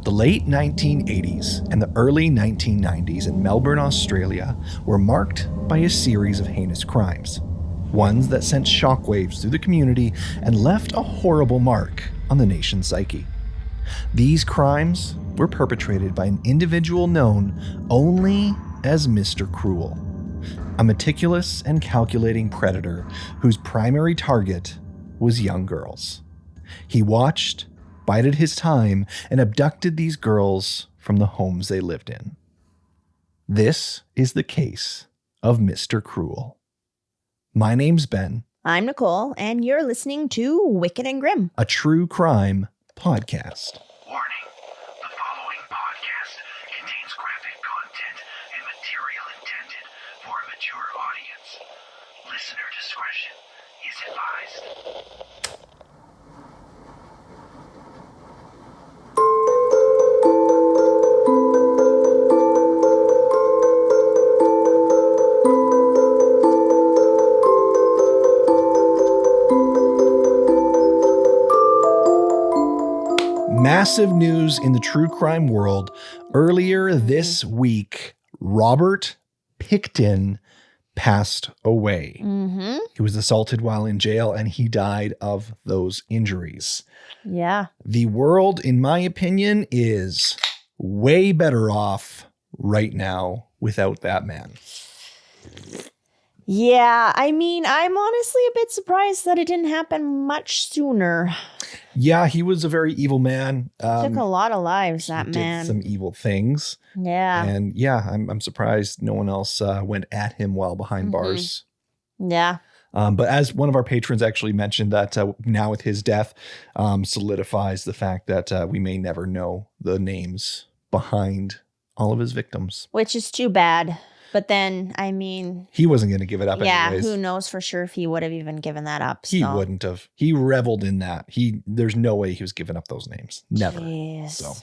The late 1980s and the early 1990s in Melbourne, Australia were marked by a series of heinous crimes. Ones that sent shockwaves through the community and left a horrible mark on the nation's psyche. These crimes were perpetrated by an individual known only as Mr. Cruel, a meticulous and calculating predator whose primary target was young girls. He watched, bided his time, and abducted these girls from the homes they lived in. This is the case of Mr. Cruel. My name's Ben. I'm Nicole, and you're listening to Wicked and Grim, a true crime podcast. Warning, the following podcast contains graphic content and material intended for a mature audience. Listener discretion is advised. Massive news in the true crime world. Earlier this week, Robert Pickton passed away. He was assaulted while in jail and he died of those injuries. Yeah. The world, in my opinion, is way better off right now without that man. Yeah, I mean, I'm honestly a bit surprised that it didn't happen much sooner. Yeah, he was a very evil man. Took a lot of lives, that man. Did some evil things. Yeah. And yeah, I'm surprised no one else went at him while behind bars. Yeah. But as one of our patrons actually mentioned, that now with his death solidifies the fact that we may never know the names behind all of his victims. Which is too bad. But then, I mean... He wasn't going to give it up anyways. Yeah, who knows for sure if he would have even given that up. He wouldn't have. He reveled in that. There's no way he was giving up those names. Never. Jeez. So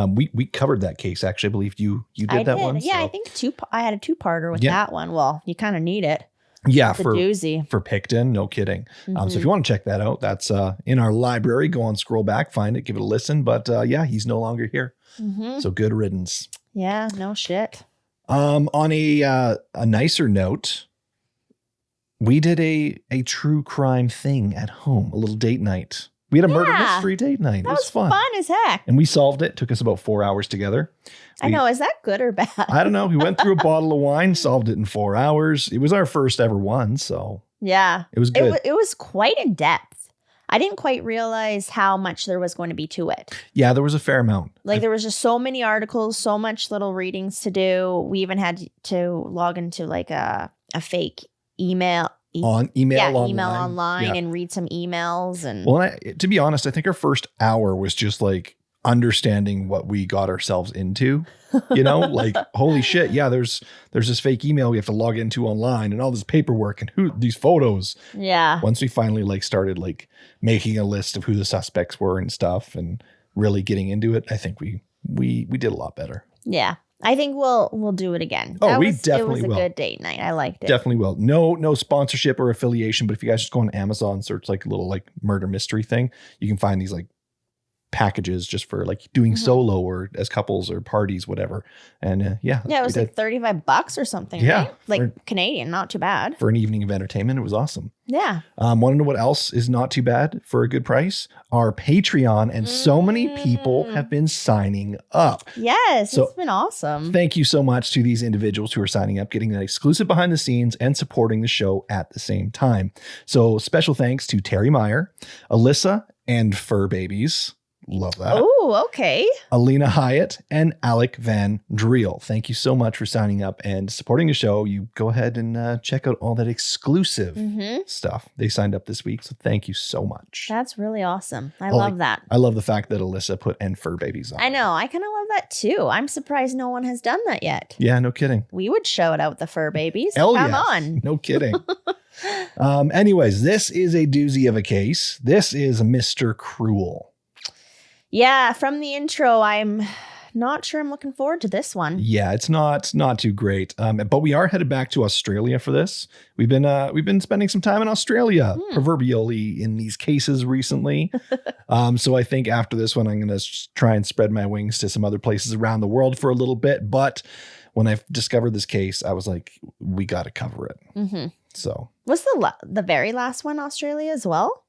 we covered that case, actually. I believe you did that one. Yeah, so. I think I had a two-parter with that one. Well, you kind of need it. Yeah, it's a doozy. For Pickton, no kidding. So if you want to check that out, that's in our library. Go on, scroll back, find it, give it a listen. But yeah, he's no longer here. So good riddance. Yeah, no shit. On a nicer note, we did a true crime thing at home, a little date night. We had a murder mystery date night. That it was fun. Fun as heck. And we solved it. Took us about 4 hours together. I know. Is that good or bad? I don't know. We went through a bottle of wine, solved it in 4 hours. It was our first ever one, so yeah, it was good. It was quite in depth. I didn't quite realize how much there was going to be to it. Yeah, there was a fair amount. Like there was just so many articles, so much little readings to do. We even had to log into like a fake email online and read some emails. And well, to be honest, I think our first hour was just like understanding what we got ourselves into. You know, like holy shit, yeah, there's this fake email we have to log into online and all this paperwork and these photos. Yeah. Once we finally like started like making a list of who the suspects were and stuff and really getting into it, I think we did a lot better. Yeah. I think we'll do it again. Oh, we definitely will. It was a good date night. I liked it. Definitely will. No sponsorship or affiliation, but if you guys just go on Amazon, search like a little like murder mystery thing, you can find these like packages just for like doing solo or as couples or parties, whatever. And it was like $35 or something. Yeah, right? Like Canadian, not too bad for an evening of entertainment. It was awesome. Yeah. Want to know what else is not too bad for a good price? Our Patreon, and so many people have been signing up. Yes, so it's been awesome. Thank you so much to these individuals who are signing up, getting that exclusive behind the scenes and supporting the show at the same time. So special thanks to Terry Meyer, Alyssa, and Fur Babies. Love that. Oh, okay. Alina Hyatt and Alec Van Driel. Thank you so much for signing up and supporting the show. You go ahead and check out all that exclusive stuff. They signed up this week, so thank you so much. That's really awesome. I love that. I love the fact that Alyssa put "and fur babies" on. I know. I kind of love that too. I'm surprised no one has done that yet. Yeah, no kidding. We would shout out the fur babies. Hell Come yes. on. No kidding. Anyways, this is a doozy of a case. This is Mr. Cruel. Yeah, from the intro, I'm not sure I'm looking forward to this one. Yeah, it's not too great. But we are headed back to Australia for this. We've been spending some time in Australia, proverbially, in these cases recently. So I think after this one, I'm going to try and spread my wings to some other places around the world for a little bit. But when I discovered this case, I was like, we got to cover it. Mm-hmm. So was the very last one Australia as well?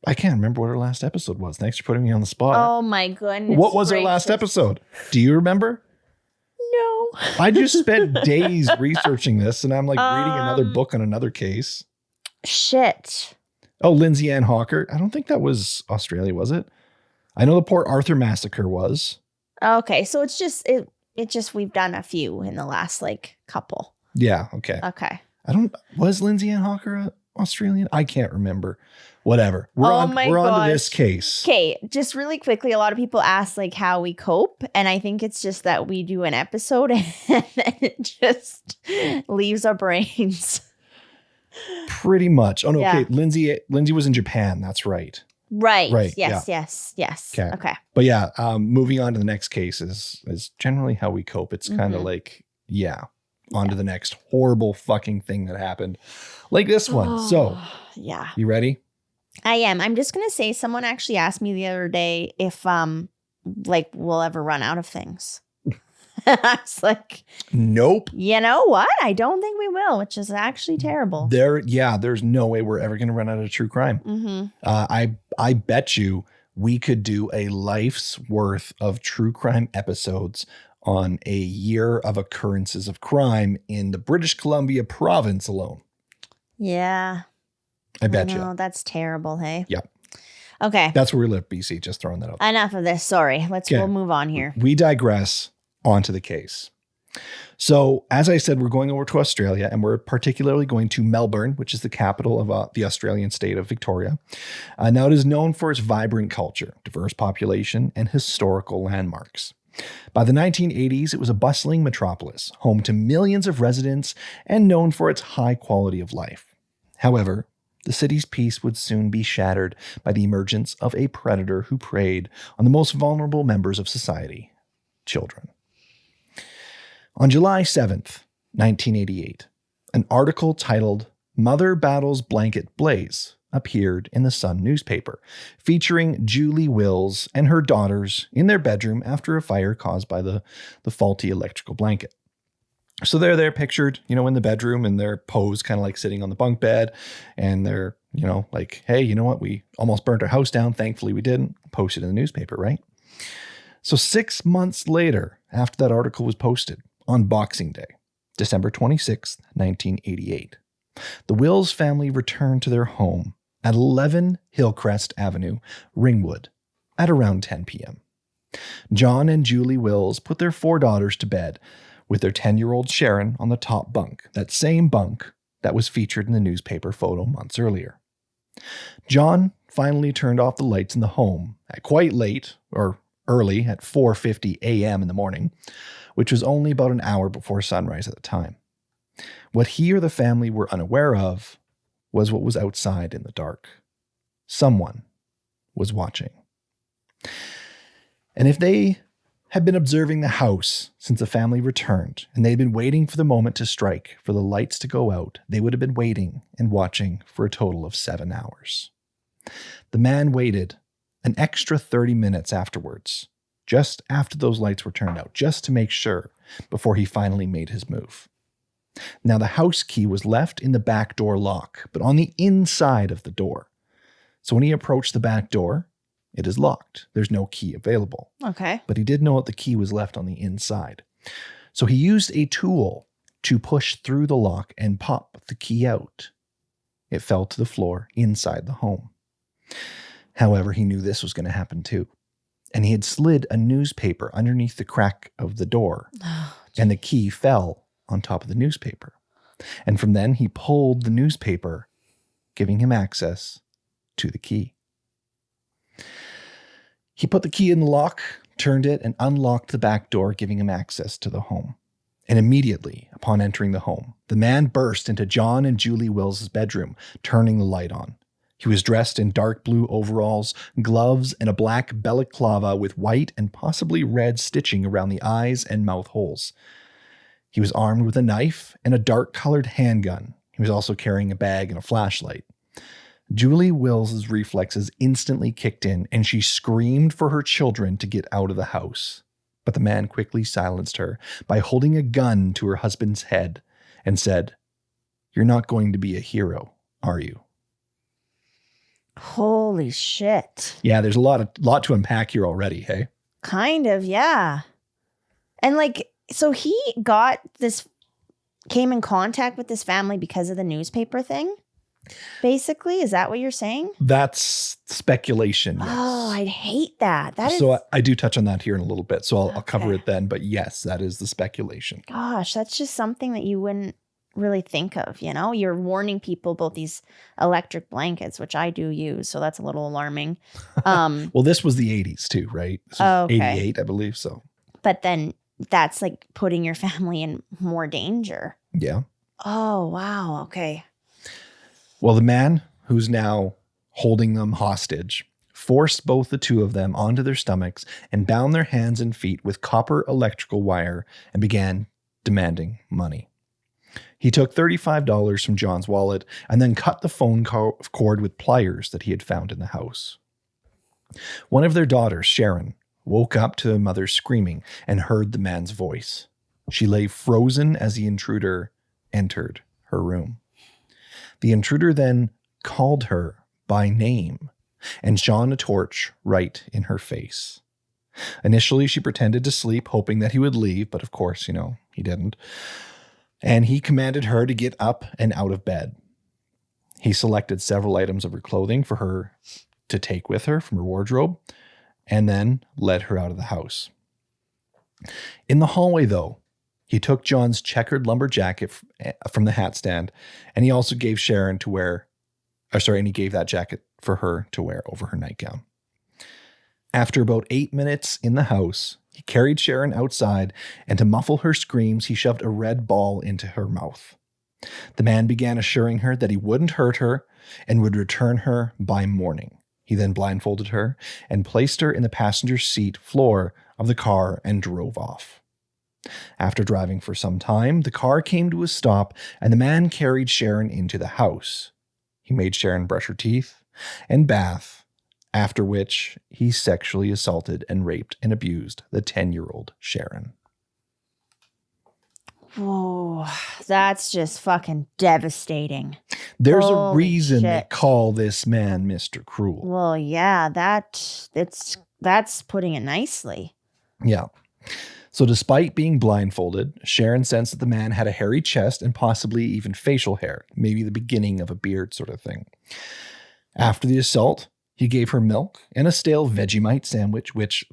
I can't remember what our last episode was. Thanks for putting me on the spot. Oh my goodness. What was our last episode? Do you remember? No. I just spent days researching this, and I'm like reading another book on another case. Shit. Oh, Lindsay Ann Hawker. I don't think that was Australia, was it? I know the Port Arthur massacre was. Okay, so it's just we've done a few in the last like couple. Yeah. Okay. Okay. Was Lindsay Ann Hawker Australian? I can't remember. Whatever. We're on to this case. Okay, just really quickly, a lot of people ask like how we cope, and I think it's just that we do an episode and then it just leaves our brains. Pretty much. Oh no, yeah. Okay. Lindsay was in Japan. That's right. Right. Yes. Okay. But yeah, moving on to the next case is generally how we cope. It's kind of like, on to the next horrible fucking thing that happened, like this one. So, yeah. You ready? I am. I'm just gonna say someone actually asked me the other day if like we'll ever run out of things. I was like, nope. You know what? I don't think we will, which is actually terrible. There's no way we're ever gonna run out of true crime. Mm-hmm. I bet you we could do a life's worth of true crime episodes on a year of occurrences of crime in the British Columbia province alone. Yeah. I bet you. That's terrible, hey? Yeah. Okay. That's where we live, BC. Just throwing that out. Enough of this. Sorry. We'll move on here. We digress. Onto the case. So, as I said, we're going over to Australia, and we're particularly going to Melbourne, which is the capital of the Australian state of Victoria. Now, it is known for its vibrant culture, diverse population, and historical landmarks. By the 1980s, it was a bustling metropolis, home to millions of residents and known for its high quality of life. However, the city's peace would soon be shattered by the emergence of a predator who preyed on the most vulnerable members of society, children. On July 7th, 1988, an article titled "Mother Battles Blanket Blaze" appeared in the Sun newspaper, featuring Julie Wills and her daughters in their bedroom after a fire caused by the faulty electrical blanket. So they're pictured, in the bedroom, and they're posed kind of like sitting on the bunk bed, and they're, like, hey, you know what? We almost burnt our house down. Thankfully, we didn't. Posted in the newspaper, right? So 6 months later, after that article was posted, on Boxing Day, December 26th, 1988, the Wills family returned to their home at 11 Hillcrest Avenue, Ringwood, at around 10 p.m. John and Julie Wills put their 4 daughters to bed, with their 10-year-old Sharon on the top bunk, that same bunk that was featured in the newspaper photo months earlier. John finally turned off the lights in the home at quite late, or early, at 4:50 a.m. in the morning, which was only about an hour before sunrise at the time. What he or the family were unaware of was what was outside in the dark. Someone was watching. And if they had been observing the house since the family returned, and they had been waiting for the moment to strike for the lights to go out, they would have been waiting and watching for a total of 7 hours. The man waited an extra 30 minutes afterwards, just after those lights were turned out, just to make sure before he finally made his move. Now, the house key was left in the back door lock, but on the inside of the door. So when he approached the back door, it is locked. There's no key available. Okay. But he did know that the key was left on the inside. So he used a tool to push through the lock and pop the key out. It fell to the floor inside the home. However, he knew this was going to happen too. And he had slid a newspaper underneath the crack of the door. And the key fell on top of the newspaper. And from then he pulled the newspaper, giving him access to the key. He put the key in the lock, turned it, and unlocked the back door, giving him access to the home. And immediately, upon entering the home, the man burst into John and Julie Wills' bedroom, turning the light on. He was dressed in dark blue overalls, gloves, and a black balaclava with white and possibly red stitching around the eyes and mouth holes. He was armed with a knife and a dark-colored handgun. He was also carrying a bag and a flashlight. Julie Wills' reflexes instantly kicked in, and she screamed for her children to get out of the house. But the man quickly silenced her by holding a gun to her husband's head and said, "You're not going to be a hero, are you?" Holy shit. Yeah, there's a lot to unpack here already, hey? Kind of, yeah. And like, so he came in contact with this family because of the newspaper thing? Basically, is that what you're saying? That's speculation, yes. Oh, I'd hate that. I do touch on that here in a little bit, so I'll cover it then. But yes, that is the speculation. Gosh, that's just something that you wouldn't really think of, you know? You're warning people about these electric blankets, which I do use, so that's a little alarming. Well, this was the 80s too, right? This was 88, I believe, so. But then that's like putting your family in more danger. Yeah. Oh, wow. Okay. Well, the man who's now holding them hostage forced both the two of them onto their stomachs and bound their hands and feet with copper electrical wire and began demanding money. He took $35 from John's wallet and then cut the phone cord with pliers that he had found in the house. One of their daughters, Sharon, woke up to her mother screaming and heard the man's voice. She lay frozen as the intruder entered her room. The intruder then called her by name and shone a torch right in her face. Initially, she pretended to sleep, hoping that he would leave, but of course, he didn't. And he commanded her to get up and out of bed. He selected several items of her clothing for her to take with her from her wardrobe, and then led her out of the house. In the hallway, though, he took John's checkered lumber jacket from the hat stand, and he also gave and he gave that jacket for her to wear over her nightgown. After about 8 minutes in the house, he carried Sharon outside, and to muffle her screams, he shoved a red ball into her mouth. The man began assuring her that he wouldn't hurt her and would return her by morning. He then blindfolded her and placed her in the passenger seat floor of the car and drove off. After driving for some time, the car came to a stop, and the man carried Sharon into the house. He made Sharon brush her teeth and bath, after which he sexually assaulted and raped and abused the 10-year-old Sharon. Whoa, that's just fucking devastating. There's a reason they call this man Mr. Cruel. Well, yeah, that's putting it nicely. Yeah. So despite being blindfolded, Sharon sensed that the man had a hairy chest and possibly even facial hair, maybe the beginning of a beard sort of thing. After the assault, he gave her milk and a stale Vegemite sandwich, which,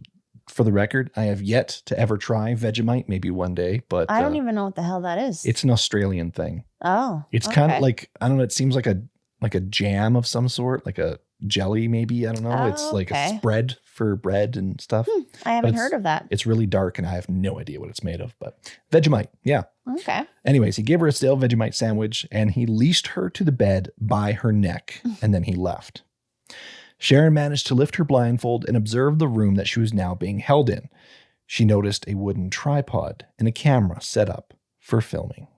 for the record, I have yet to ever try Vegemite, maybe one day, but I don't even know what the hell that is. It's an Australian thing. Oh, it's kind of like, I don't know, it seems like a jam of some sort, like a jelly maybe, I don't know. It's like a spread for bread and stuff. I haven't heard of that. It's really dark and I have no idea what it's made of, but Vegemite, yeah. Okay. Anyways, he gave her a stale Vegemite sandwich and he leashed her to the bed by her neck and then he left. Sharon managed to lift her blindfold and observe the room that she was now being held in. She noticed a wooden tripod and a camera set up for filming.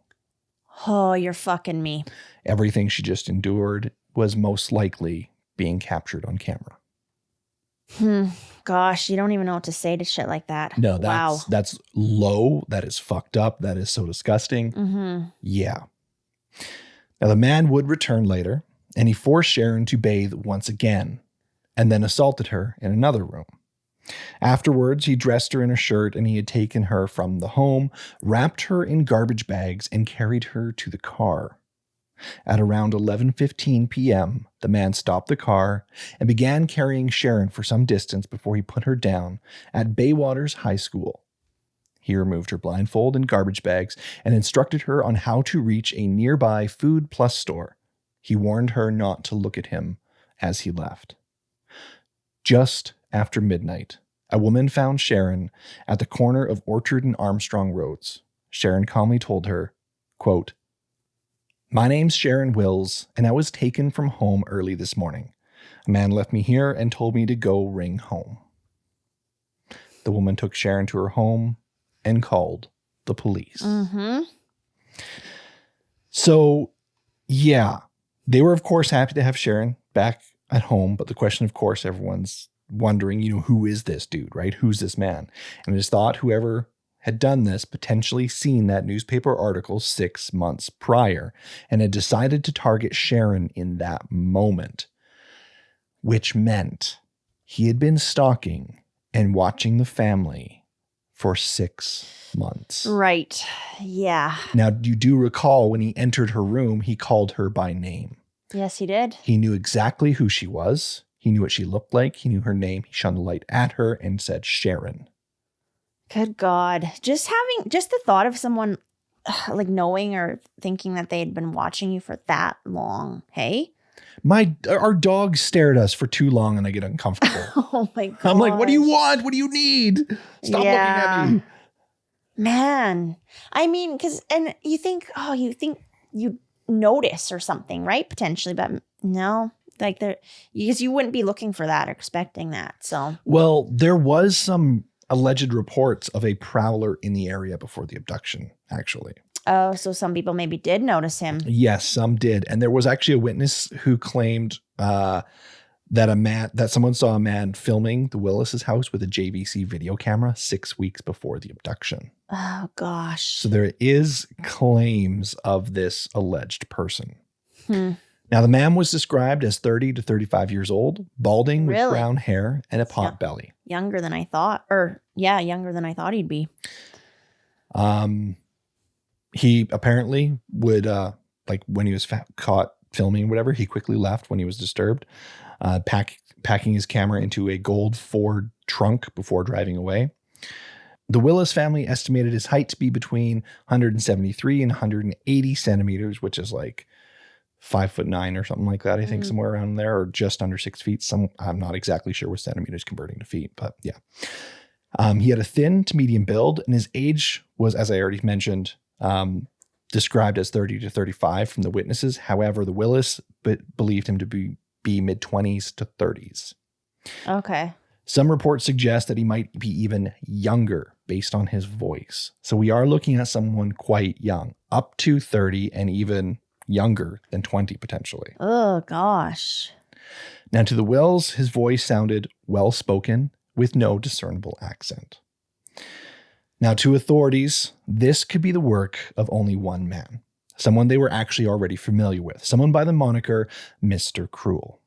Oh, you're fucking me. Everything she just endured was most likely being captured on camera. Gosh, you don't even know what to say to shit like that. No, that's low. That is fucked up. That is so disgusting. Mm-hmm. Yeah. Now, the man would return later, and he forced Sharon to bathe once again, and then assaulted her in another room. Afterwards, he dressed her in a shirt, and he had taken her from the home, wrapped her in garbage bags, and carried her to the car. At around 11:15 p.m., the man stopped the car and began carrying Sharon for some distance before he put her down at Baywaters High School. He removed her blindfold and garbage bags and instructed her on how to reach a nearby Food Plus store. He warned her not to look at him as he left. Just after midnight, a woman found Sharon at the corner of Orchard and Armstrong Roads. Sharon calmly told her, quote, My name's Sharon Wills, and I was taken from home early this morning. A man left me here and told me to go ring home. The woman took Sharon to her home and called the police. Mm-hmm. So, yeah, they were, of course, happy to have Sharon back at home. But the question, of course, everyone's wondering, who is this dude, right? Who's this man? And it is thought whoever had done this potentially seen that newspaper article 6 months prior and had decided to target Sharon in that moment, which meant he had been stalking and watching the family for 6 months. Right. Yeah. Now, you do recall when he entered her room, he called her by name. Yes, he did. He knew exactly who she was. He knew what she looked like. He knew her name. He shone the light at her and said, Sharon. Good God. Just the thought of someone like knowing or thinking that they had been watching you for that long. Hey? Our dog stared at us for too long and I get uncomfortable. Oh my God. I'm like, what do you want? What do you need? Stop looking at me. Man. I mean, and you think you notice or something, right? Potentially, but no. Like because you wouldn't be looking for that or expecting that. So, well, there was some alleged reports of a prowler in the area before the abduction, actually. Oh, so some people maybe did notice him. Yes, some did. And there was actually a witness who claimed that someone saw a man filming the Willis's house with a JVC video camera 6 weeks before the abduction. Oh, gosh. So there is claims of this alleged person. Now, the man was described as 30 to 35 years old, balding with brown hair and a pot belly. Younger than I thought. Younger than I thought he'd be. He apparently would, when he was caught filming whatever, he quickly left when he was disturbed, packing his camera into a gold Ford trunk before driving away. The Willis family estimated his height to be between 173 and 180 centimeters, which is like 5'9" or something like that. I think somewhere around there, or just under 6 feet. I'm not exactly sure what centimeters converting to feet, but yeah. He had a thin to medium build, and his age was, as I already mentioned, described as 30 to 35 from the witnesses. However, the Willis believed him to be mid-20s to 30s. Okay. Some reports suggest that he might be even younger based on his voice. So we are looking at someone quite young, up to 30 and even younger than 20 potentially. Oh, gosh. Now, to the Wills, his voice sounded well-spoken with no discernible accent. Now, to authorities, this could be the work of only one man, someone they were actually already familiar with, someone by the moniker Mr.Cruel.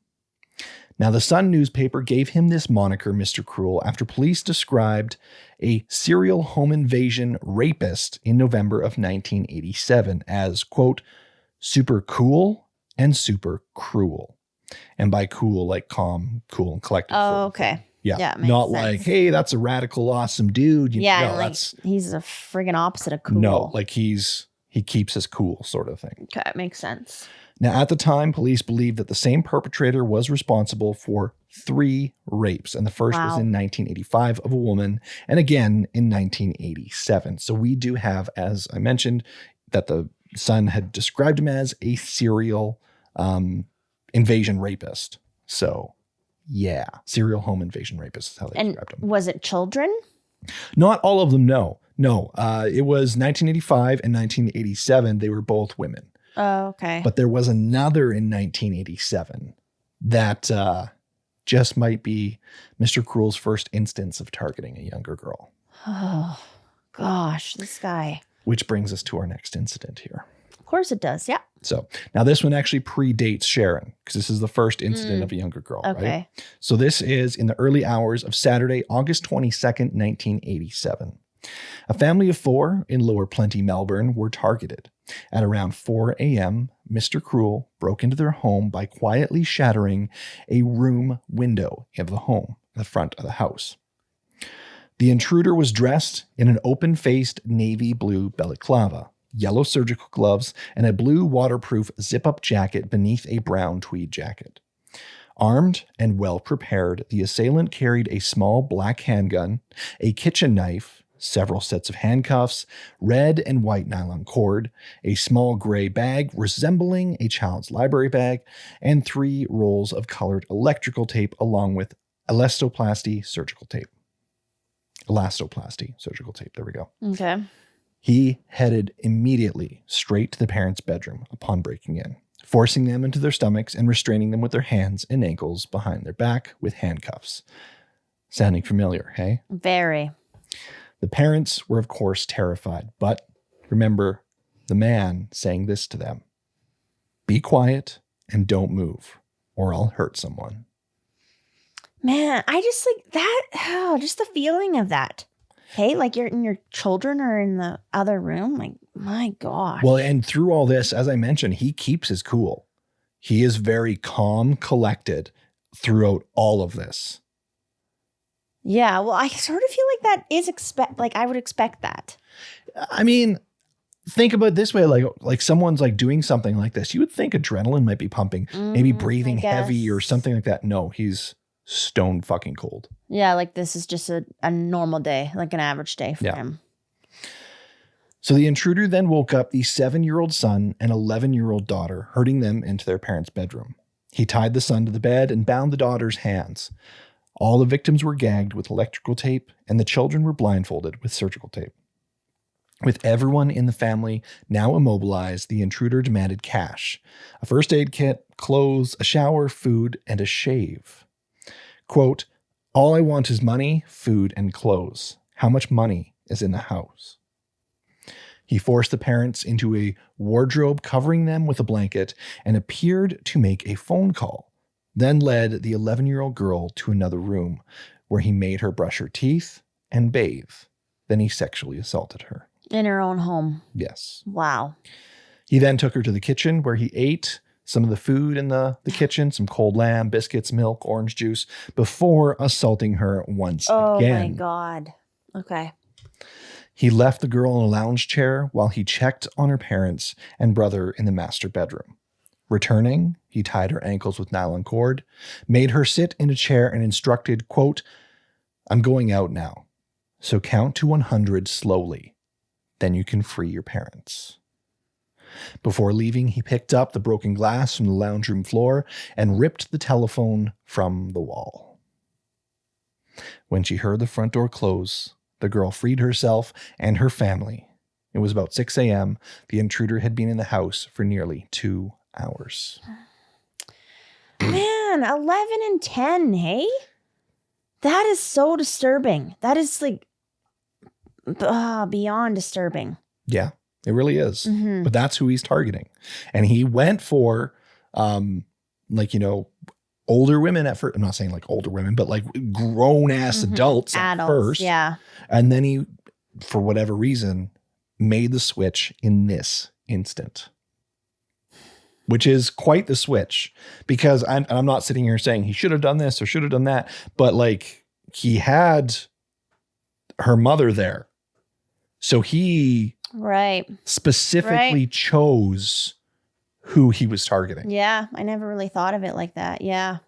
Now, the Sun newspaper gave him this moniker, Mr. Cruel, after police described a serial home invasion rapist in November of 1987 as, quote, super cool and super cruel. And by cool, like calm, cool, and collected. Oh, okay. Yeah, not sense. Like, hey, that's a radical, awesome dude. He's a friggin' opposite of cool. No, like he keeps his cool sort of thing. Okay, makes sense. Now, at the time, police believed that the same perpetrator was responsible for 3 rapes. And the first was in 1985 of a woman, and again in 1987. So we do have, as I mentioned, that the Sun had described him as a serial invasion rapist. So yeah, serial home invasion rapist is how they described him. Was it children? Not all of them, no. It was 1985 and 1987. They were both women. Oh, okay. But there was another in 1987 that just might be Mr. Cruel's first instance of targeting a younger girl. Oh, gosh, this guy. Which brings us to our next incident here. Of course it does, yeah. So now this one actually predates Sharon because this is the first incident of a younger girl, right? So this is in the early hours of Saturday, August 22nd, 1987. A family of 4 in Lower Plenty, Melbourne were targeted. At around 4 a.m., Mr. Cruel broke into their home by quietly shattering a room window of the home, the front of the house. The intruder was dressed in an open-faced navy blue balaclava, yellow surgical gloves, and a blue waterproof zip-up jacket beneath a brown tweed jacket. Armed and well-prepared, the assailant carried a small black handgun, a kitchen knife, several sets of handcuffs, red and white nylon cord, a small gray bag resembling a child's library bag, and 3 rolls of colored electrical tape along with elastoplasty surgical tape. There we go. Okay. He headed immediately straight to the parents' bedroom upon breaking in, forcing them into their stomachs and restraining them with their hands and ankles behind their back with handcuffs. Sounding familiar, hey? Very. The parents were, of course, terrified, but remember the man saying this to them: "Be quiet and don't move, or I'll hurt someone." Man, I just like that. Oh, just the feeling of that. Hey, like your children are in the other room. Like, my gosh. Well, and through all this, as I mentioned, he keeps his cool. He is very calm, collected throughout all of this. Yeah, well, I sort of feel like that is I would expect that. I mean, think about it this way, like someone's like doing something like this. You would think adrenaline might be pumping, maybe breathing heavy or something like that. No, he's stone fucking cold. Yeah, like this is just a normal day, like an average day for him. So the intruder then woke up the 7-year-old son and 11-year-old daughter, herding them into their parents' bedroom. He tied the son to the bed and bound the daughter's hands. All the victims were gagged with electrical tape, and the children were blindfolded with surgical tape. With everyone in the family now immobilized, the intruder demanded cash, a first aid kit, clothes, a shower, food, and a shave. Quote, "All I want is money, food, and clothes. How much money is in the house?" He forced the parents into a wardrobe, covering them with a blanket, and appeared to make a phone call, then led the 11-year-old girl to another room where he made her brush her teeth and bathe. Then he sexually assaulted her. In her own home. Yes. Wow. He then took her to the kitchen where he ate some of the food in the kitchen, some cold lamb, biscuits, milk, orange juice, before assaulting her once again. Oh my God. Okay. He left the girl in a lounge chair while he checked on her parents and brother in the master bedroom. Returning, he tied her ankles with nylon cord, made her sit in a chair and instructed, quote, "I'm going out now, so count to 100 slowly. Then you can free your parents." Before leaving, he picked up the broken glass from the lounge room floor and ripped the telephone from the wall. When she heard the front door close, the girl freed herself and her family. It was about 6 a.m. The intruder had been in the house for nearly 2 hours. Man, 11 and 10, hey? That is so disturbing. That is like beyond disturbing. Yeah, it really is. Mm-hmm. But that's who he's targeting. And he went for, older women at first. I'm not saying like older women, but like grown-ass adults at first. Yeah. And then he, for whatever reason, made the switch in this instant. Which is quite the switch, because I'm not sitting here saying he should have done this or should have done that, but like he had her mother there. So he specifically chose who he was targeting. Yeah, I never really thought of it like that. Yeah.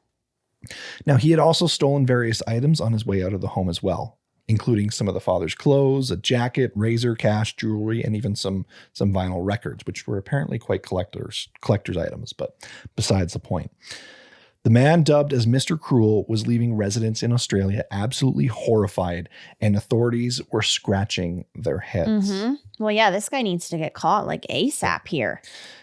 Now, he had also stolen various items on his way out of the home as well, including some of the father's clothes, a jacket, razor, cash, jewelry, and even some vinyl records, which were apparently quite collector's items, but besides the point. The man, dubbed as Mr. Cruel, was leaving residents in Australia absolutely horrified, and authorities were scratching their heads. Mm-hmm. Well, yeah, this guy needs to get caught like ASAP here.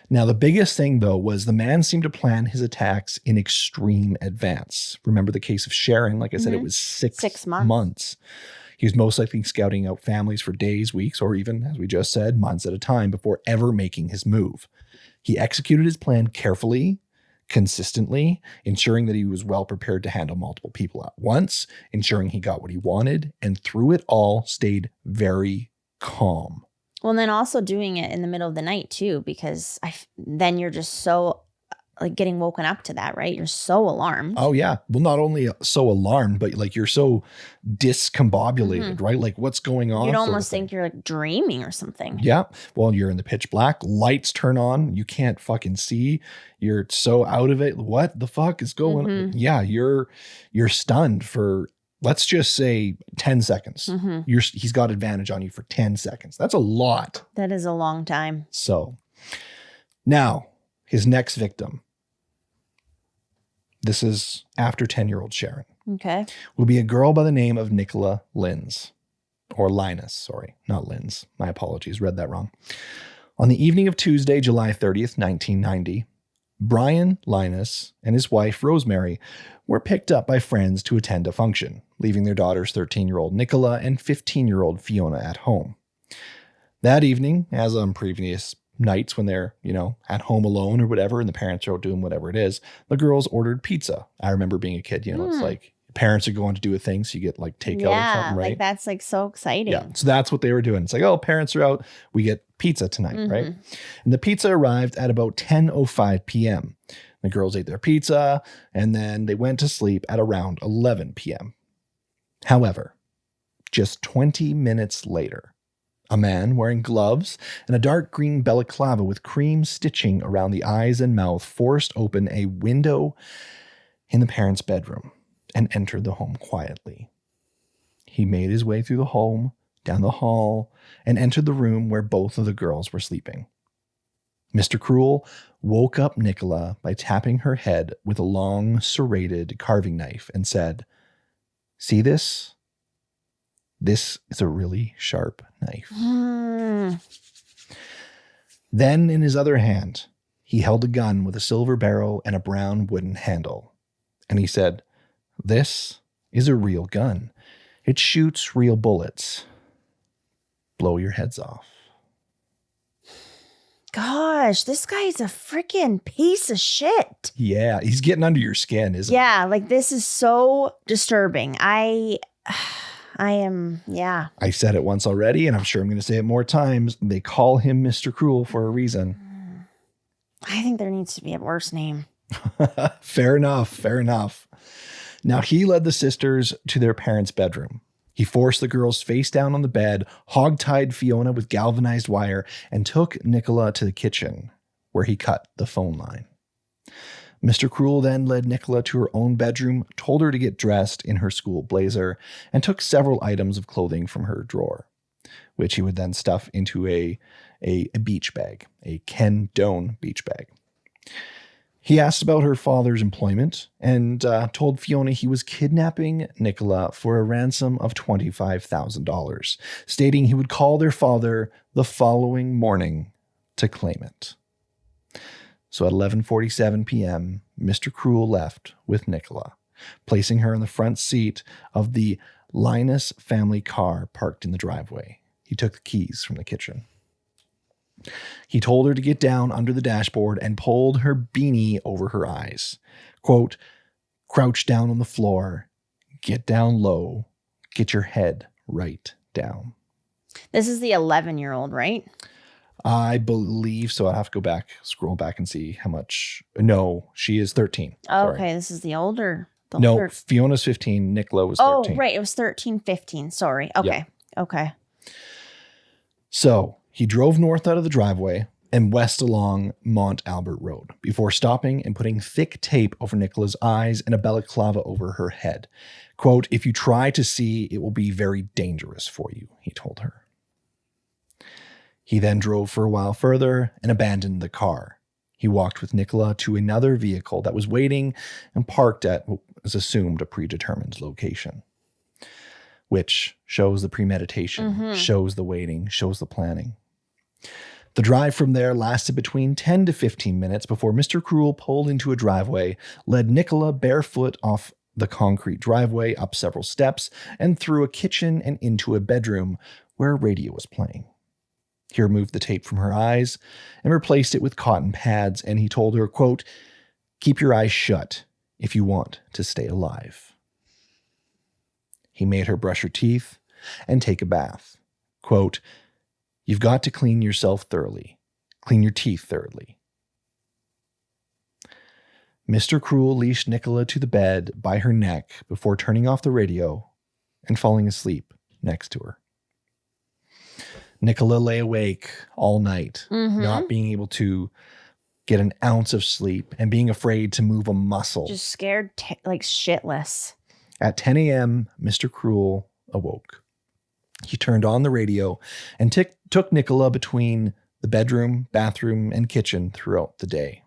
Now, the biggest thing, though, was the man seemed to plan his attacks in extreme advance. Remember the case of Sharon? Like I said, it was 6 months. He was most likely scouting out families for days, weeks, or even, as we just said, months at a time before ever making his move. He executed his plan carefully, consistently, ensuring that he was well prepared to handle multiple people at once, ensuring he got what he wanted, and through it all stayed very calm. Well, and then also doing it in the middle of the night too, because then you're just so like getting woken up to that, right? You're so alarmed. Oh yeah. Well, not only so alarmed, but like you're so discombobulated, right? Like what's going on? You'd almost think you're like dreaming or something. Yeah. Well, you're in the pitch black, lights turn on, you can't fucking see. You're so out of it. What the fuck is going on? Yeah, you're stunned for let's just say 10 seconds. He's got advantage on you for 10 seconds. That's a lot. That is a long time. So now his next victim. This is after 10-year-old Sharon. Okay. Will be a girl by the name of Nicola Linz. Or Linus, sorry, not Linz. My apologies, read that wrong. On the evening of Tuesday, July 30th, 1990, Brian Linus and his wife, Rosemary, were picked up by friends to attend a function, leaving their daughters 13-year-old Nicola and 15-year-old Fiona at home. That evening, as on previous nights when they're, at home alone or whatever, and the parents are out doing whatever it is, the girls ordered pizza. I remember being a kid, it's like parents are going to do a thing, so you get like takeout or something, right? Like that's like so exciting. Yeah, so that's what they were doing. It's like, oh, parents are out, we get pizza tonight, right? And the pizza arrived at about 10:05 p.m. The girls ate their pizza, and then they went to sleep at around 11 p.m. However, just 20 minutes later, a man wearing gloves and a dark green balaclava with cream stitching around the eyes and mouth forced open a window in the parents' bedroom and entered the home quietly. He made his way through the home, down the hall, and entered the room where both of the girls were sleeping. Mr. Cruel woke up Nicola by tapping her head with a long, serrated carving knife and said, "See this? This is a really sharp knife." Then in his other hand, he held a gun with a silver barrel and a brown wooden handle. And he said, "This is a real gun. It shoots real bullets. Blow your heads off." Gosh, this guy's a freaking piece of shit. Yeah, he's getting under your skin, isn't he? Yeah, like this is so disturbing. I am, yeah. I said it once already, and I'm sure I'm going to say it more times. They call him Mr. Cruel for a reason. I think there needs to be a worse name. Fair enough. Now, he led the sisters to their parents' bedroom. He forced the girls face down on the bed, hog-tied Fiona with galvanized wire, and took Nicola to the kitchen, where he cut the phone line. Mr. Cruel then led Nicola to her own bedroom, told her to get dressed in her school blazer, and took several items of clothing from her drawer, which he would then stuff into a beach bag, a Ken Doan beach bag. He asked about her father's employment and told Fiona he was kidnapping Nicola for a ransom of $25,000, stating he would call their father the following morning to claim it. So at 11:47 p.m., Mr. Cruel left with Nicola, placing her in the front seat of the Linus family car parked in the driveway. He took the keys from the kitchen. He told her to get down under the dashboard and pulled her beanie over her eyes. Quote, "Crouch down on the floor, get down low, get your head right down." This is the 11-year-old, right? I believe so. I'll have to scroll back and see how much. No, she is 13. Oh, okay, this is the older. No, Fiona's 15. Nicola was 13. Oh, right. It was 13, 15. Sorry. Okay. Yeah. Okay. So he drove north out of the driveway and west along Mont Albert Road before stopping and putting thick tape over Nicola's eyes and a balaclava over her head. Quote, "If you try to see, it will be very dangerous for you," he told her. He then drove for a while further and abandoned the car. He walked with Nicola to another vehicle that was waiting and parked at what was assumed a predetermined location, which shows the premeditation, shows the waiting, shows the planning. The drive from there lasted between 10 to 15 minutes before Mr. Cruel pulled into a driveway, led Nicola barefoot off the concrete driveway, up several steps, and through a kitchen and into a bedroom where a radio was playing. He removed the tape from her eyes and replaced it with cotton pads, and he told her, quote, "Keep your eyes shut if you want to stay alive." He made her brush her teeth and take a bath. Quote, "You've got to clean yourself thoroughly. Clean your teeth thoroughly." Mr. Cruel leashed Nicola to the bed by her neck before turning off the radio and falling asleep next to her. Nicola lay awake all night, not being able to get an ounce of sleep and being afraid to move a muscle. Just scared like shitless. At 10 a.m., Mr. Cruel awoke. He turned on the radio and took Nicola between the bedroom, bathroom, and kitchen throughout the day.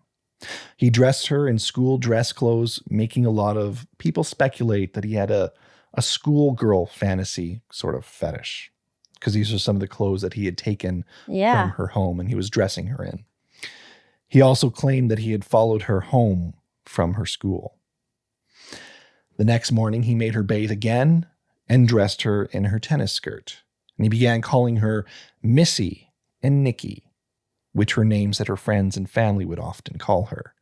He dressed her in school dress clothes, making a lot of people speculate that he had a schoolgirl fantasy sort of fetish, because these are some of the clothes that he had taken from her home and he was dressing her in. He also claimed that he had followed her home from her school. The next morning, he made her bathe again and dressed her in her tennis skirt. And he began calling her Missy and Nikki, which were names that her friends and family would often call her,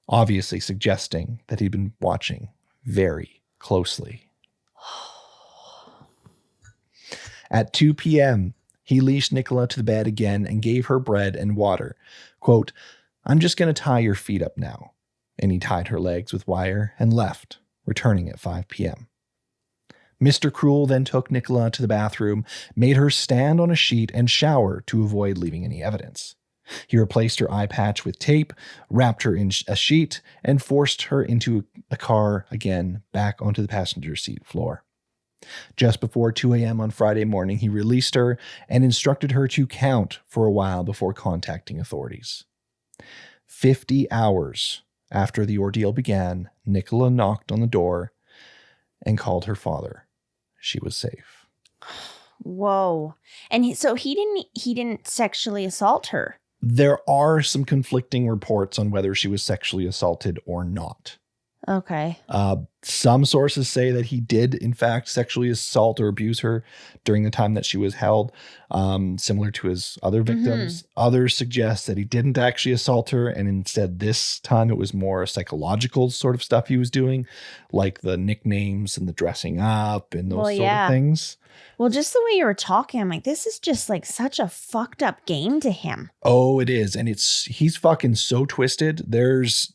obviously suggesting that he'd been watching very closely. At 2 p.m., he leashed Nicola to the bed again and gave her bread and water. Quote, "I'm just going to tie your feet up now." And he tied her legs with wire and left, returning at 5 p.m. Mr. Cruel then took Nicola to the bathroom, made her stand on a sheet and shower to avoid leaving any evidence. He replaced her eye patch with tape, wrapped her in a sheet, and forced her into a car again, back onto the passenger seat floor. Just before 2 a.m. on Friday morning, he released her and instructed her to count for a while before contacting authorities. 50 hours after the ordeal began, Nicola knocked on the door and called her father. She was safe. Whoa. And so he didn't sexually assault her. There are some conflicting reports on whether she was sexually assaulted or not. Okay. Some sources say that he did, in fact, sexually assault or abuse her during the time that she was held, similar to his other victims. Others suggest that he didn't actually assault her, and instead this time it was more psychological sort of stuff he was doing, like the nicknames and the dressing up and those sort of things. Well, just the way you were talking, I'm like, this is just like such a fucked up game to him. Oh, it is. And he's fucking so twisted. There's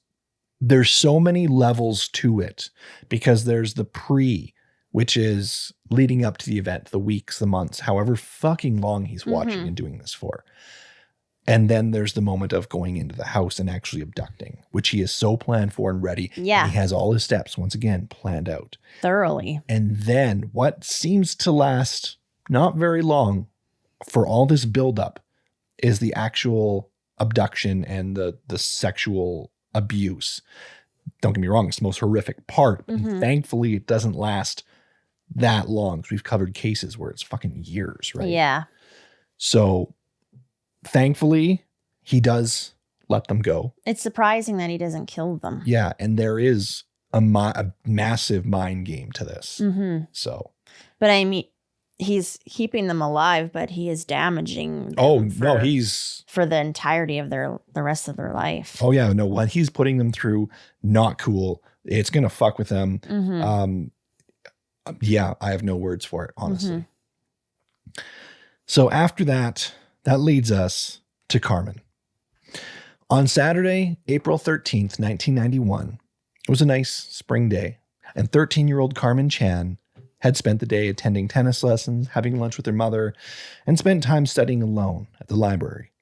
so many levels to it, because there's the pre, which is leading up to the event, the weeks, the months, however fucking long he's watching and doing this for. And then there's the moment of going into the house and actually abducting, which he is so planned for and ready. Yeah. And he has all his steps, once again, planned out. Thoroughly. And then what seems to last not very long for all this buildup is the actual abduction and the sexual abuse. Don't get me wrong, it's the most horrific part. And thankfully, it doesn't last that long. We've covered cases where it's fucking years, right? Yeah. So thankfully, he does let them go. It's surprising that he doesn't kill them. Yeah, and there is a massive mind game to this. So, but I mean, he's keeping them alive, but he is damaging them for the entirety of the rest of their life. Oh yeah, no, what he's putting them through, not cool. It's gonna fuck with them. Yeah, I have no words for it, honestly. So after that leads us to Carmen. On Saturday, April 13th, 1991, it was a nice spring day, and 13-year-old Carmen Chan had spent the day attending tennis lessons, having lunch with her mother, and spent time studying alone at the library.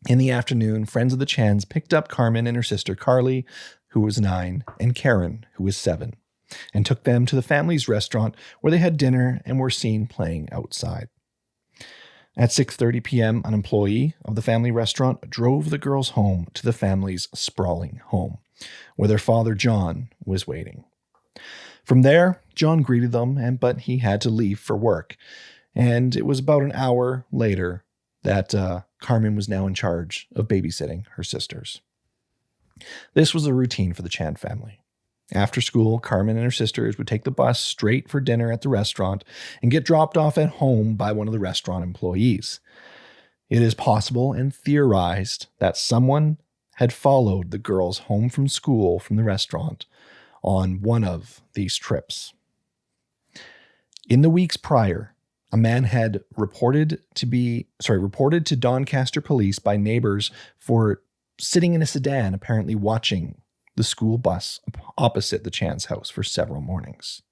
In the afternoon, friends of the Chans picked up Carmen and her sister Carly, who was 9, and Karen, who was 7, and took them to the family's restaurant where they had dinner and were seen playing outside. At 6:30 p.m., an employee of the family restaurant drove the girls home to the family's sprawling home, where their father, John, was waiting. From there, John greeted them, but he had to leave for work. And it was about an hour later that Carmen was now in charge of babysitting her sisters. This was a routine for the Chan family. After school, Carmen and her sisters would take the bus straight for dinner at the restaurant and get dropped off at home by one of the restaurant employees. It is possible and theorized that someone had followed the girls home from school from the restaurant on one of these trips. In the weeks prior, a man had reported to Doncaster police by neighbors for sitting in a sedan, apparently watching the school bus opposite the Chan's house for several mornings.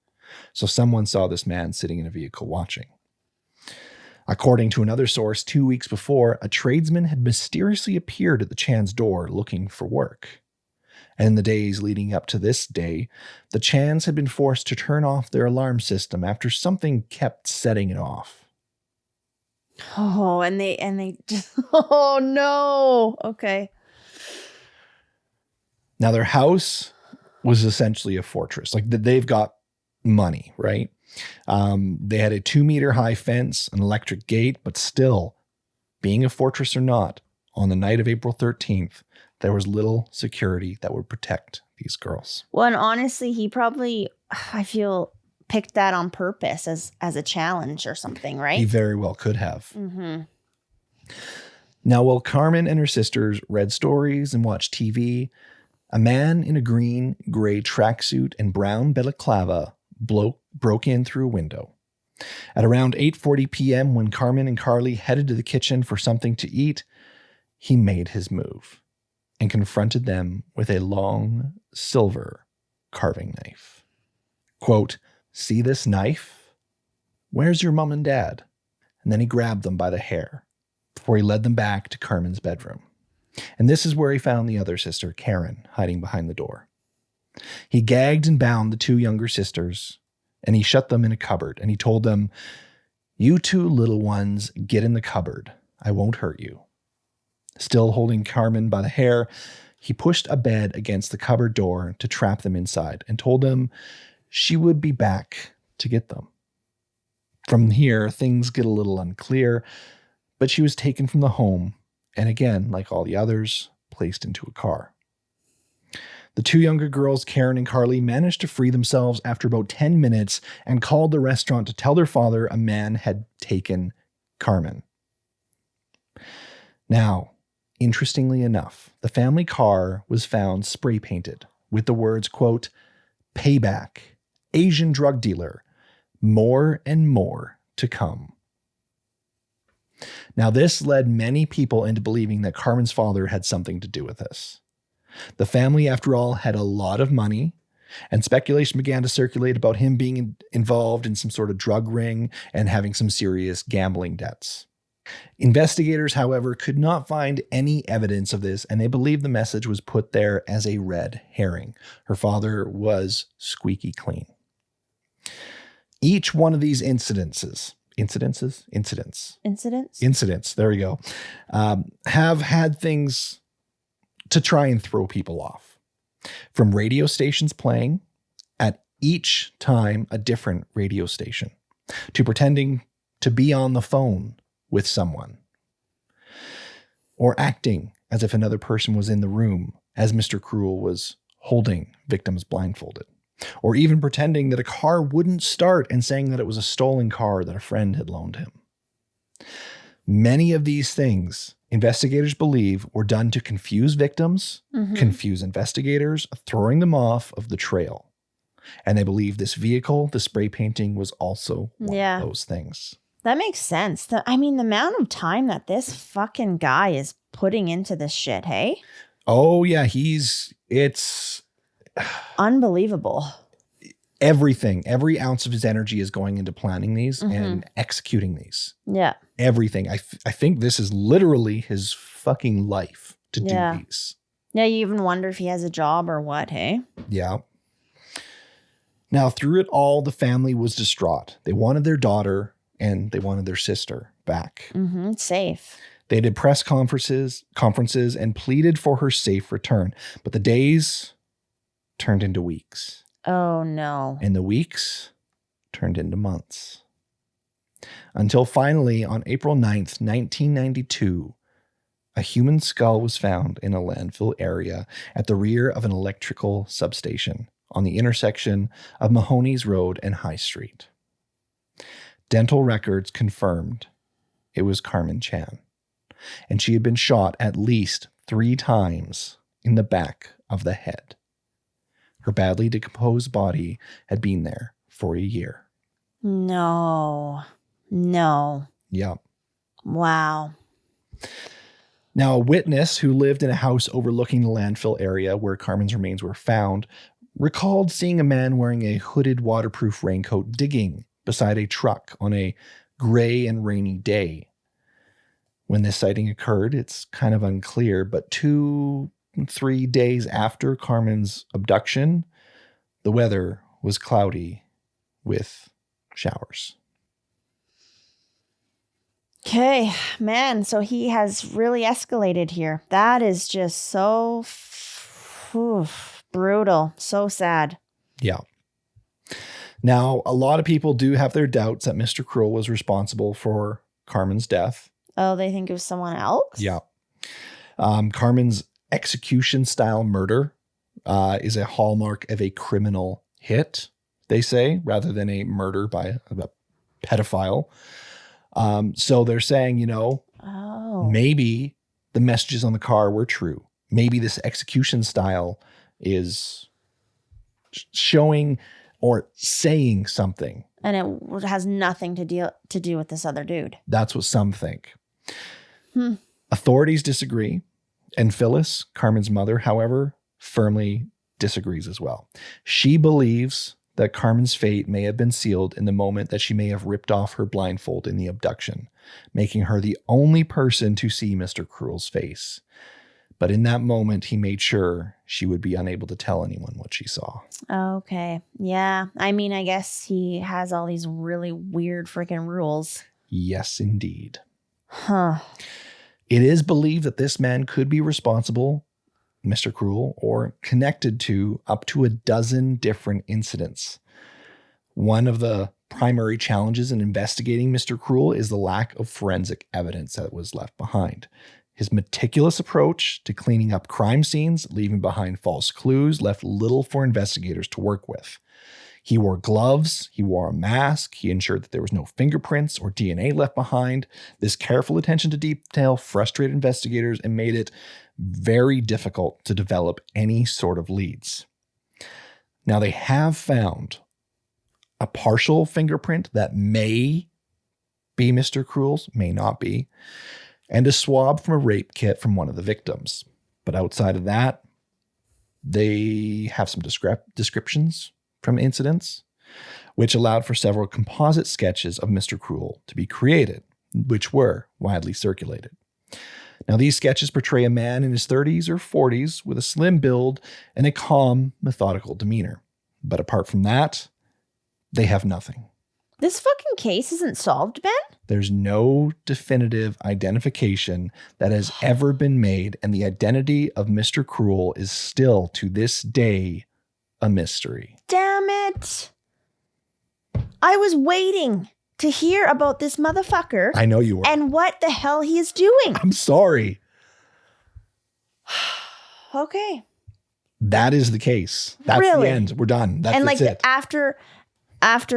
So someone saw this man sitting in a vehicle watching. According to another source, 2 weeks before, a tradesman had mysteriously appeared at the Chan's door looking for work. And in the days leading up to this day, the Chans had been forced to turn off their alarm system after something kept setting it off. Oh, and they just, oh no. Okay. Now their house was essentially a fortress. Like they've got money, right? They had a 2-meter high fence, an electric gate, but still, being a fortress or not, on the night of April 13th, there was little security that would protect these girls. Well, and honestly, he probably, I feel, picked that on purpose as a challenge or something, right? He very well could have. Mm-hmm. Now, while Carmen and her sisters read stories and watched TV, a man in a green-gray tracksuit and brown balaclava broke in through a window. At around 8:40 p.m., when Carmen and Carly headed to the kitchen for something to eat, he made his move and confronted them with a long, silver carving knife. Quote, "See this knife? Where's your mom and dad?" And then he grabbed them by the hair before he led them back to Carmen's bedroom. And this is where he found the other sister, Karen, hiding behind the door. He gagged and bound the 2 younger sisters, and he shut them in a cupboard, and he told them, "You 2 little ones, get in the cupboard. I won't hurt you." Still holding Carmen by the hair, he pushed a bed against the cupboard door to trap them inside and told them she would be back to get them. From here, things get a little unclear, but she was taken from the home and again, like all the others, placed into a car. The 2 younger girls, Karen and Carly, managed to free themselves after about 10 minutes and called the restaurant to tell their father a man had taken Carmen. Now, interestingly enough, the family car was found spray painted with the words, quote, "Payback, Asian drug dealer, more and more to come." Now, this led many people into believing that Carmen's father had something to do with this. The family, after all, had a lot of money, and speculation began to circulate about him being involved in some sort of drug ring and having some serious gambling debts. Investigators, however, could not find any evidence of this, and they believed the message was put there as a red herring. Her father was squeaky clean. Each one of these incidents, there we go, have had things to try and throw people off. From radio stations playing, at each time a different radio station, to pretending to be on the phone with someone, or acting as if another person was in the room as Mr. Cruel was holding victims blindfolded, or even pretending that a car wouldn't start and saying that it was a stolen car that a friend had loaned him. Many of these things, investigators believe, were done to confuse victims, confuse investigators, throwing them off of the trail. And they believe this vehicle, the spray painting, was also one of those things. That makes sense. The amount of time that this fucking guy is putting into this shit, hey? Oh, yeah. It's unbelievable. Everything, every ounce of his energy is going into planning these and executing these. Yeah. Everything. I think this is literally his fucking life to do these. Yeah, you even wonder if he has a job or what, hey? Yeah. Now, through it all, the family was distraught. They wanted their daughter and they wanted their sister back. Safe. They did press conferences and pleaded for her safe return. But the days turned into weeks. Oh, no. And the weeks turned into months. Until finally, on April 9th, 1992, a human skull was found in a landfill area at the rear of an electrical substation on the intersection of Mahoney's Road and High Street. Dental records confirmed it was Carmen Chan, and she had been shot at least 3 times in the back of the head. Her badly decomposed body had been there for a year. No. Yep. Wow. Now, a witness who lived in a house overlooking the landfill area where Carmen's remains were found recalled seeing a man wearing a hooded waterproof raincoat digging beside a truck on a gray and rainy day. When this sighting occurred, it's kind of unclear, but 2 3 days after Carmen's abduction, the weather was cloudy with showers. Okay, man. So he has really escalated here. That is just so brutal. So sad. Yeah. Now, a lot of people do have their doubts that Mr. Cruel was responsible for Carmen's death. Oh, they think it was someone else? Yeah. Carmen's execution-style murder is a hallmark of a criminal hit, they say, rather than a murder by a pedophile. So they're saying, maybe the messages on the car were true. Maybe this execution style is showing or saying something. And it has nothing to do with this other dude. That's what some think. Authorities disagree. And Phyllis, Carmen's mother, however, firmly disagrees as well. She believes that Carmen's fate may have been sealed in the moment that she may have ripped off her blindfold in the abduction, making her the only person to see Mr. Cruel's face. But in that moment, he made sure she would be unable to tell anyone what she saw. Okay. Yeah. I mean, I guess he has all these really weird freaking rules. Yes, indeed. Huh. It is believed that this man could be responsible, Mr. Cruel, or connected to up to a dozen different incidents. One of the primary challenges in investigating Mr. Cruel is the lack of forensic evidence that was left behind. His meticulous approach to cleaning up crime scenes, leaving behind false clues, left little for investigators to work with. He wore gloves, he wore a mask, he ensured that there was no fingerprints or DNA left behind. This careful attention to detail frustrated investigators and made it very difficult to develop any sort of leads. Now, they have found a partial fingerprint that may be Mr. Cruel's, may not be, and a swab from a rape kit from one of the victims. But outside of that, they have some descriptions from incidents, which allowed for several composite sketches of Mr. Cruel to be created, which were widely circulated. Now, these sketches portray a man in his 30s or 40s with a slim build and a calm, methodical demeanor. But apart from that, they have nothing. This fucking case isn't solved, Ben? There's no definitive identification that has ever been made, and the identity of Mr. Cruel is still, to this day, a mystery. Damn it. I was waiting to hear about this motherfucker. I know you were. And what the hell he is doing. I'm sorry. Okay. That is the case. That's really? The end. We're done. That's it. After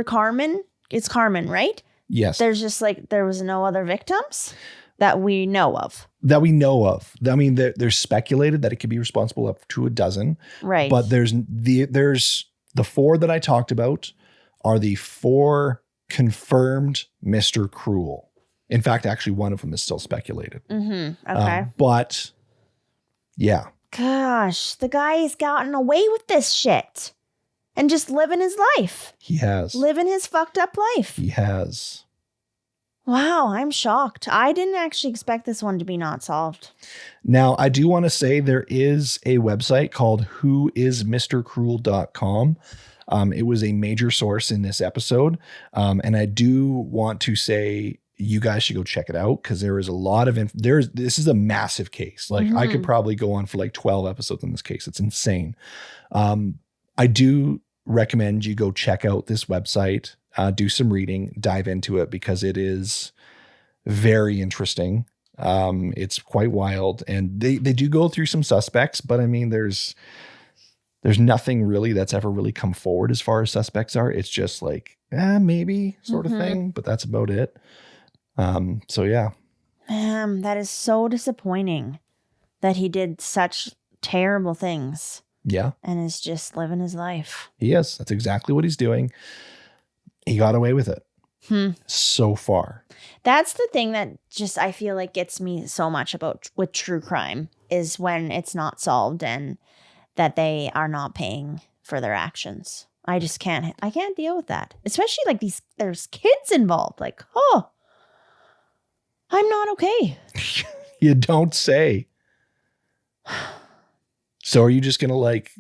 Carmen, it's Carmen, right? Yes. There's just there was no other victims that we know of. That we know of. I mean, there's speculated that it could be responsible up to a dozen. Right. But there's the 4 that I talked about are the 4 confirmed Mr. Cruel. In fact, actually, one of them is still speculated. Mm-hmm. Okay. But yeah. Gosh, the guy's gotten away with this shit. And just living his life. He has. Living his fucked up life. He has. Wow, I'm shocked. I didn't actually expect this one to be not solved. Now, I do want to say there is a website called whoismrcruel.com. It was a major source in this episode. And I do want to say you guys should go check it out because there is a lot of this is a massive case. Like I could probably go on for 12 episodes in this case. It's insane. I do recommend you go check out this website, do some reading, dive into it because it is very interesting. It's quite wild, and they do go through some suspects, but I mean, there's nothing really that's ever really come forward as far as suspects are. It's just maybe sort of thing, but that's about it. So yeah. That is so disappointing that he did such terrible things. Yeah. And is just living his life. He is. That's exactly what he's doing. He got away with it. So far. That's the thing that just I feel like gets me so much with true crime is when it's not solved and that they are not paying for their actions. I can't deal with that. Especially there's kids involved. I'm not okay. You don't say. So are you just going to like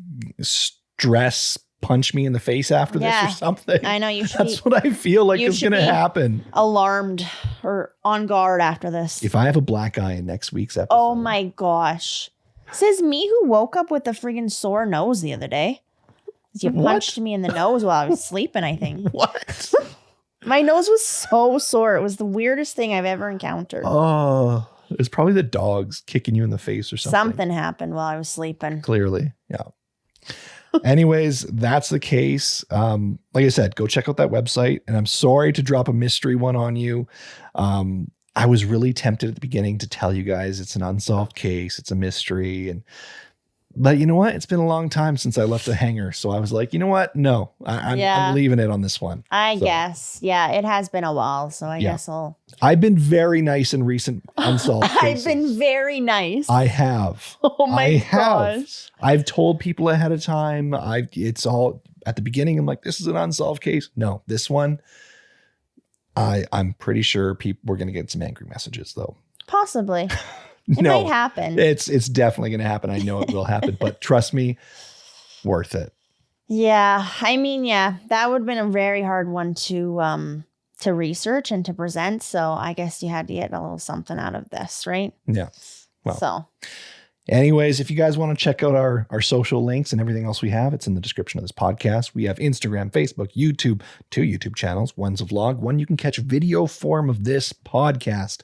stress punch me in the face after this or something? I know you should. That's what I feel like is going to happen. Alarmed or on guard after this. If I have a black eye in next week's episode. Oh my gosh. Says me who woke up with a friggin' sore nose the other day. You punched me in the nose while I was sleeping, I think. What? My nose was so sore. It was the weirdest thing I've ever encountered. Oh, it was probably the dogs kicking you in the face or something. Something happened while I was sleeping. Clearly. Yeah. Anyways, that's the case. Like I said, go check out that website. And I'm sorry to drop a mystery one on you. I was really tempted at the beginning to tell you guys it's an unsolved case. It's a mystery. But you know what? It's been a long time since I left the hangar. So I was like, you know what? No, I'm leaving it on this one. I guess. Yeah, it has been a while. So I guess I've been very nice in recent unsolved cases. I've been very nice. I have. Oh my gosh. I've told people ahead of time. It's all at the beginning. I'm like, this is an unsolved case. No, this one, I'm pretty sure we're going to get some angry messages though. Possibly. It might happen. It's definitely going to happen. I know it will happen, but trust me, worth it. Yeah. I mean, that would have been a very hard one to research and to present. So I guess you had to get a little something out of this, right? Yeah. Well, anyways, if you guys want to check out our social links and everything else we have, it's in the description of this podcast. We have Instagram, Facebook, YouTube, 2 YouTube channels. One's a vlog. One you can catch video form of this podcast.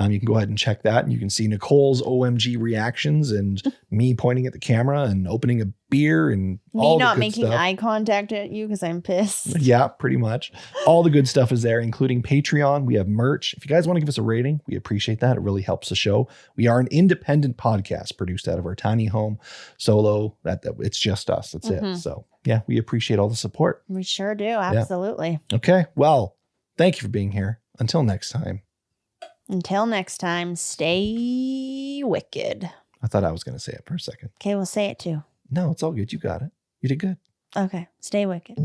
You can go ahead and check that. And you can see Nicole's OMG reactions and me pointing at the camera and opening a beer and all the good stuff. Me not making eye contact at you because I'm pissed. Yeah, pretty much. All the good stuff is there, including Patreon. We have merch. If you guys want to give us a rating, we appreciate that. It really helps the show. We are an independent podcast produced out of our tiny home solo. That it's just us. That's it. So yeah, we appreciate all the support. We sure do. Absolutely. Yeah. Okay. Well, thank you for being here. Until next time. Until next time, stay wicked. I thought I was going to say it for a second. Okay, we'll say it too. No, it's all good. You got it. You did good. Okay. Stay wicked.